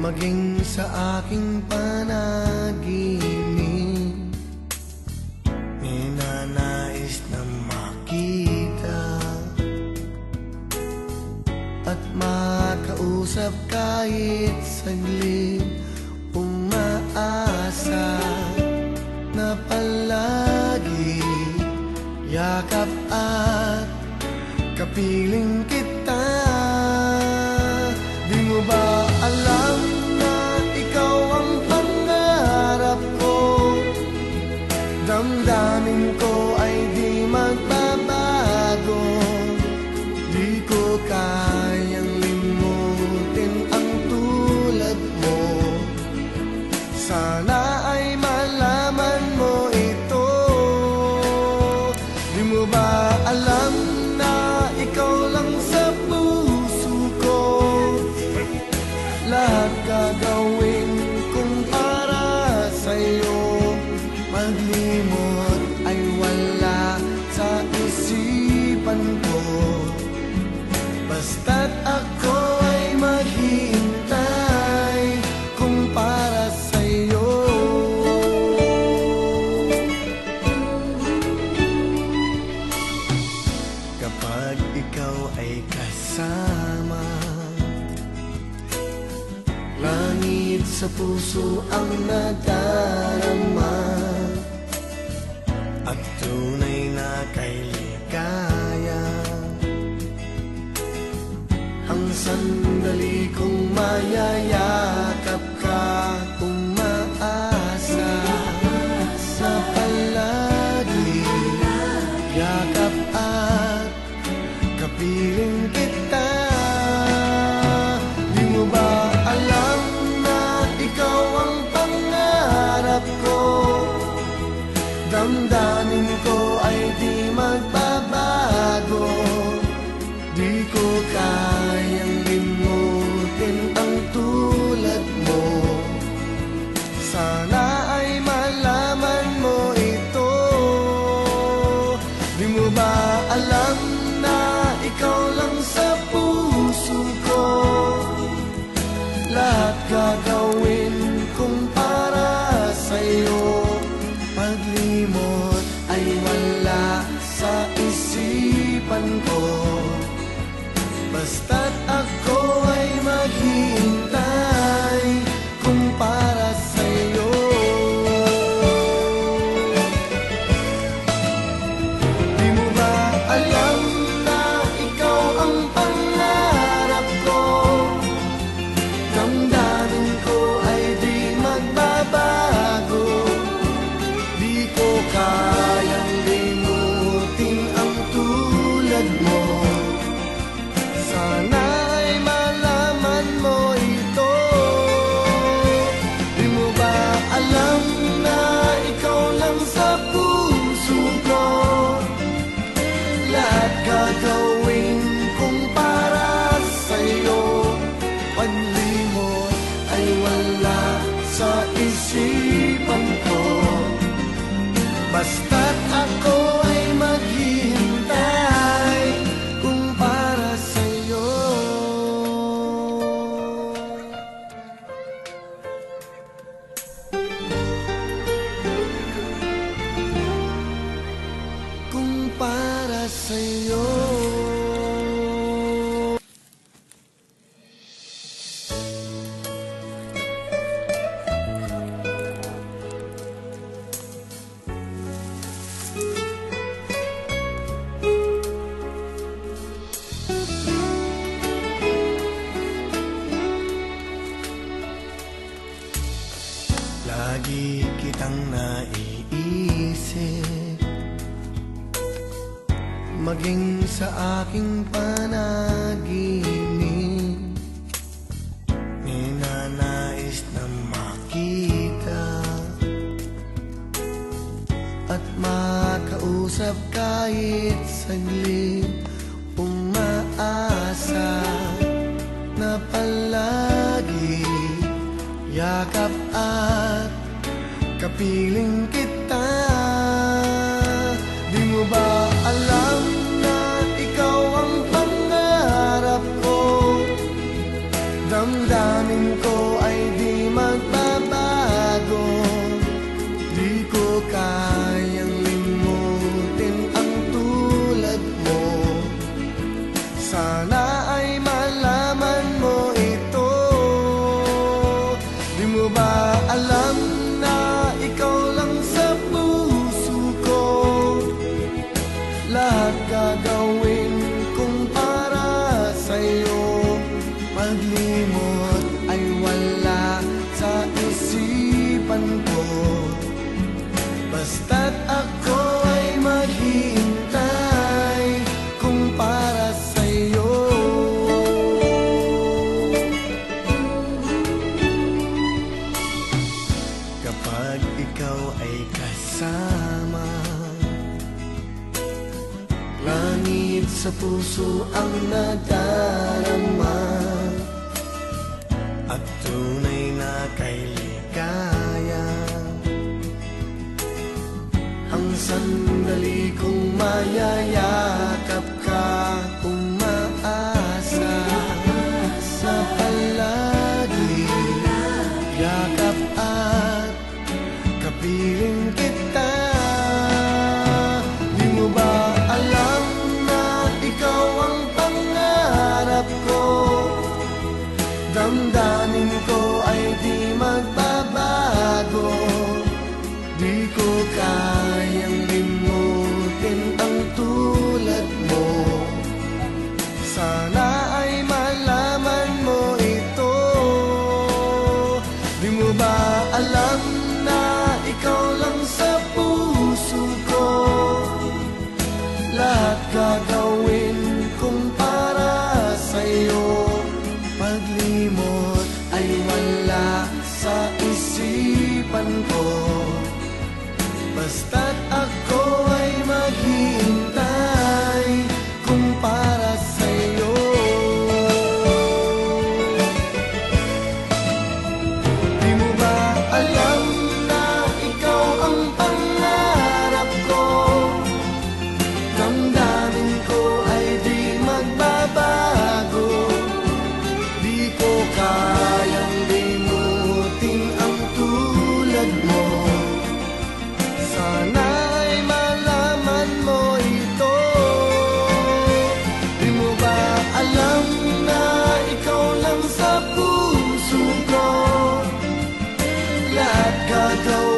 maging sa aking panaginip. Ninanais na makita at makausap kahit saglit. Umaasa na palagi yakap at kapiling kita. Di mo ba alam na ikaw ang pangarap ko? Damdamin ko ay di magbabago. Di ko kayang limutin ang tulad mo. Sana ay malaman mo ito. Di mo ba alam na ikaw lang sa puso ko? Lahat gagawin kong para sa'yo. Maglimot ay wala sa isipan ko. Basta't ako ay maghihintay kung para sa'yo. Kapag ikaw ay kasama, langit sa puso ang nadarama, at tunay na kay ligaya. Ang sandali kong mayayakap ka, umaasa sa palagi yakap at kapiling kita. Di mo ba alam na ikaw ang pangarap ko? Damdamin ko ay di magbabago. Di ko kayang limutin ang tulad mo. Sana ay malaman mo ito. Di mo ba alam na ikaw lang sa puso ko? Lahat gagawin kong para sa'yo. Paglimot ay wala sa isipan ko. Basta't ako ay maghihintay kung para sa'yo. Di mo ba alam na ikaw ang pangarap ko? Damdamin ko ay di magbabago. Di ko kayang limutin ang tulad mo. Sana ay malaman mo ito. Di mo ba alam na ikaw lang sa puso ko? Lahat gagawin kong para sa'yo. Paglimot ay wala sa isipan ko. Basta't ako ay maghihintay kung para sa'yo. Kung para sa'yo. Lagi kitang naiisip, maging sa aking panaginip. Ninanais na makita at makausap kahit saglit. Umaasa na palagi yakap at kapiling kita. Di mo ba alam na ikaw ang pangarap ko? Damdamin ko ay Basta't ako ay maghihintay kung para sa'yo. Kapag ikaw ay kasama, langit sa puso ang nadarama, at tunay na kay ligaya ang sandali kong mayayakap ka, umaasa sa palagi, yakap at kapiling kita. Di mo ba alam na ikaw ang pangarap ko? Damdamin ko ay di magbabago. Di ko kayang limutin ang tulad mo. Sana ay malaman mo ito. Di mo ba alam na ikaw lang sa puso ko? Lahat gagawin kong para sa'yo. Paglimot ay wala sa isipan ko. Basta't ako ay maghihintay kung para sa'yo. Di mo ba alam na ikaw ang pangarap ko? Damdamin ko ay di magbabago. Di ko kayang limutin ang tulad mo. Sana ay malaman mo ito. Di mo ba alam na ikaw lang sa puso ko? Lahat gagawin